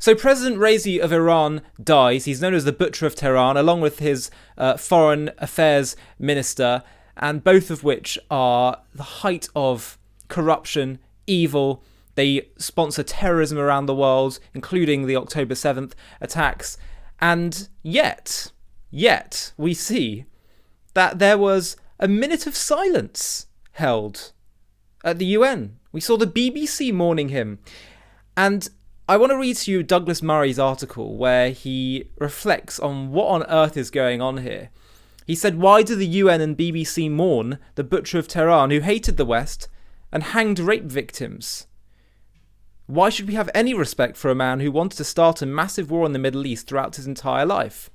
So President Raisi of Iran dies. He's known as the Butcher of Tehran, along with his foreign affairs minister, and both of which are the height of corruption, evil. They sponsor terrorism around the world, including the October 7th attacks. And yet, we see that there was a minute of silence held at the UN. We saw the BBC mourning him. And I want to read to you Douglas Murray's article where he reflects on what on earth is going on here. He said, "Why do the UN and BBC mourn the Butcher of Tehran who hated the West and hanged rape victims? Why should we have any respect for a man who wanted to start a massive war in the Middle East throughout his entire life?"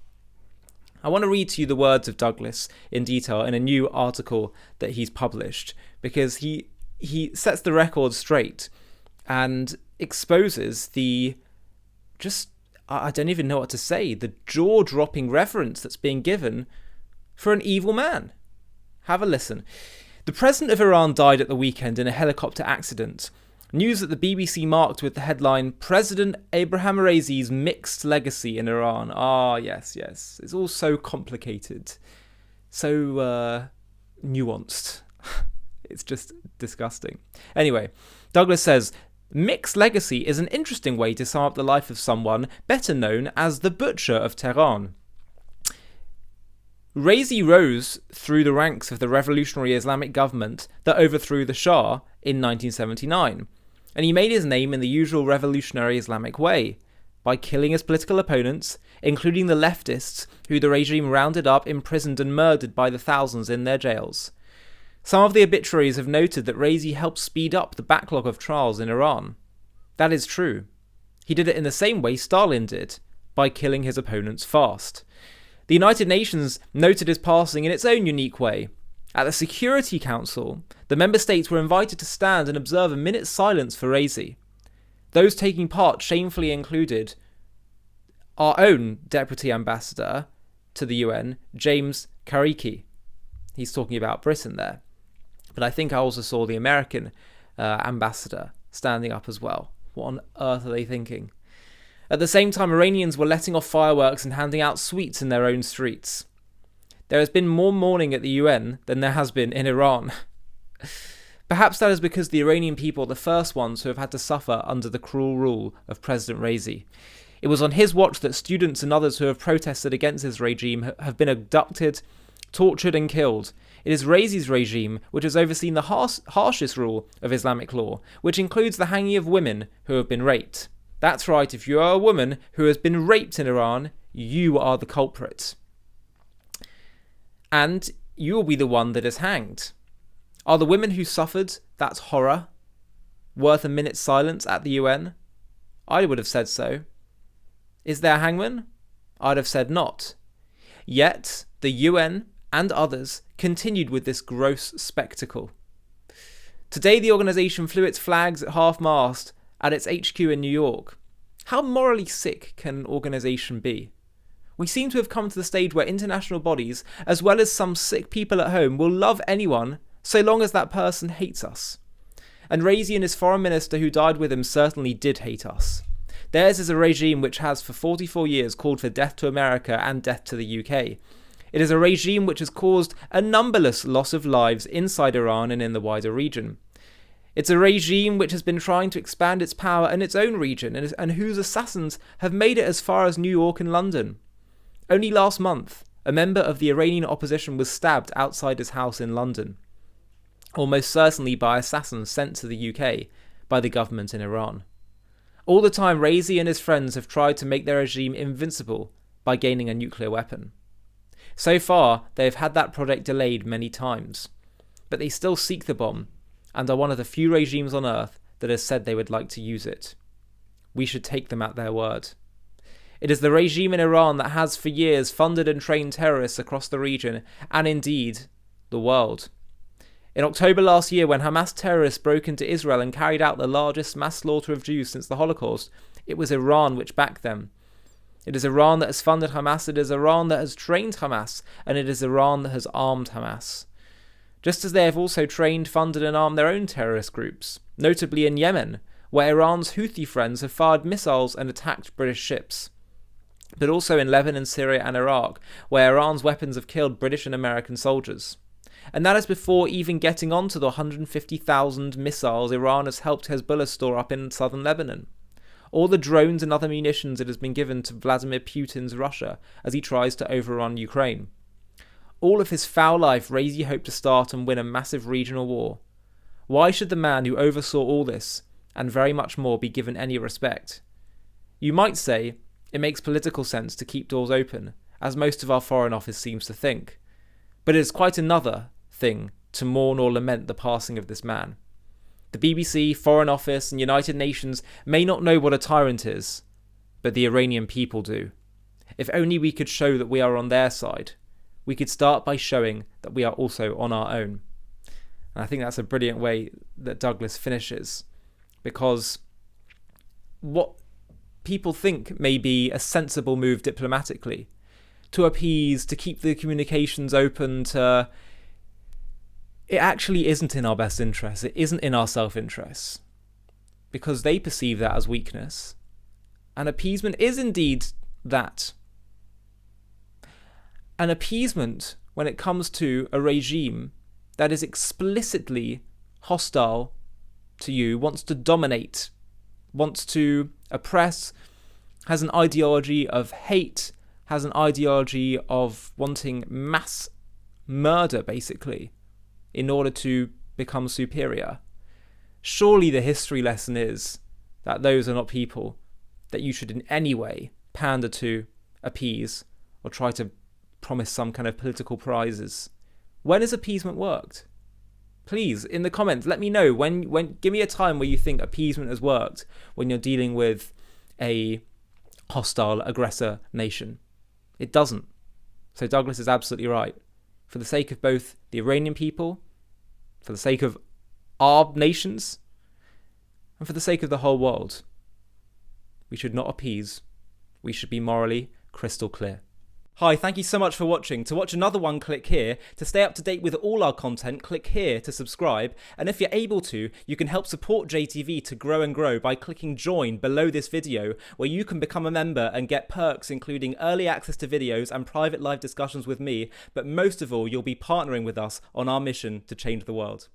I want to read to you the words of Douglas in detail in a new article that he's published, because he sets the record straight and exposes I don't even know what to say, the jaw-dropping reverence that's being given for an evil man. Have a listen. "The president of Iran died at the weekend in a helicopter accident. News that the BBC marked with the headline, 'President Ebrahim Raisi's mixed legacy in Iran.'" Ah, yes. It's all so complicated. So nuanced. It's just disgusting. Anyway, Douglas says, "Mixed legacy is an interesting way to sum up the life of someone better known as the Butcher of Tehran. Raisi rose through the ranks of the revolutionary Islamic government that overthrew the Shah in 1979, and he made his name in the usual revolutionary Islamic way, by killing his political opponents, including the leftists who the regime rounded up, imprisoned and murdered by the thousands in their jails. Some of the obituaries have noted that Raisi helped speed up the backlog of trials in Iran. That is true. He did it in the same way Stalin did, by killing his opponents fast. The United Nations noted his passing in its own unique way. At the Security Council, the member states were invited to stand and observe a minute's silence for Raisi. Those taking part shamefully included our own Deputy Ambassador to the UN, James Kariki." He's talking about Britain there. But I think I also saw the American ambassador standing up as well. What on earth are they thinking? At the same time, Iranians were letting off fireworks and handing out sweets in their own streets. There has been more mourning at the UN than there has been in Iran. Perhaps that is because the Iranian people are the first ones who have had to suffer under the cruel rule of President Raisi. It was on his watch that students and others who have protested against his regime have been abducted, tortured and killed. It is Raisi's regime which has overseen the harshest rule of Islamic law, which includes the hanging of women who have been raped. That's right, if you are a woman who has been raped in Iran, you are the culprit. And you will be the one that is hanged. Are the women who suffered that horror worth a minute's silence at the UN? I would have said so. Is there a hangman? I'd have said not. Yet, the UN and others continued with this gross spectacle. Today, the organisation flew its flags at half-mast at its HQ in New York. How morally sick can an organisation be? We seem to have come to the stage where international bodies, as well as some sick people at home, will love anyone so long as that person hates us. And Raisi and his foreign minister who died with him certainly did hate us. Theirs is a regime which has for 44 years called for death to America and death to the UK. It is a regime which has caused a numberless loss of lives inside Iran and in the wider region. It's a regime which has been trying to expand its power in its own region and whose assassins have made it as far as New York and London. Only last month, a member of the Iranian opposition was stabbed outside his house in London, almost certainly by assassins sent to the UK by the government in Iran. All the time, Raisi and his friends have tried to make their regime invincible by gaining a nuclear weapon. So far, they have had that project delayed many times, but they still seek the bomb and are one of the few regimes on earth that has said they would like to use it. We should take them at their word. It is the regime in Iran that has for years funded and trained terrorists across the region and indeed the world. In October last year, when Hamas terrorists broke into Israel and carried out the largest mass slaughter of Jews since the Holocaust, it was Iran which backed them. It is Iran that has funded Hamas, it is Iran that has trained Hamas, and it is Iran that has armed Hamas. Just as they have also trained, funded and armed their own terrorist groups, notably in Yemen, where Iran's Houthi friends have fired missiles and attacked British ships. But also in Lebanon, Syria and Iraq, where Iran's weapons have killed British and American soldiers. And that is before even getting onto the 150,000 missiles Iran has helped Hezbollah store up in southern Lebanon. All the drones and other munitions it has been given to Vladimir Putin's Russia as he tries to overrun Ukraine. All of his foul life Raisi hoped to start and win a massive regional war. Why should the man who oversaw all this, and very much more, be given any respect? You might say it makes political sense to keep doors open, as most of our Foreign Office seems to think. But it is quite another thing to mourn or lament the passing of this man. The BBC, Foreign Office and United Nations may not know what a tyrant is, but the Iranian people do. If only we could show that we are on their side. We could start by showing that we are also on our own. And I think that's a brilliant way that Douglas finishes, because what people think may be a sensible move diplomatically, to appease, to keep the communications open, it actually isn't in our best interest. It isn't in our self-interest, because they perceive that as weakness. And appeasement is indeed that. An appeasement, when it comes to a regime that is explicitly hostile to you, wants to dominate, wants to oppress, has an ideology of hate, has an ideology of wanting mass murder, basically, in order to become superior. Surely the history lesson is that those are not people that you should in any way pander to, appease, or try to promise some kind of political prizes. When has appeasement worked? Please, in the comments, let me know. When give me a time where you think appeasement has worked when you're dealing with a hostile aggressor nation. It doesn't. So Douglas is absolutely right. For the sake of both the Iranian people, for the sake of our nations, and for the sake of the whole world, we should not appease. We should be morally crystal clear. Hi, thank you so much for watching. To watch another one, click here. To stay up to date with all our content, click here to subscribe. And if you're able to, you can help support JTV to grow and grow by clicking join below this video, where you can become a member and get perks including early access to videos and private live discussions with me. But most of all, you'll be partnering with us on our mission to change the world.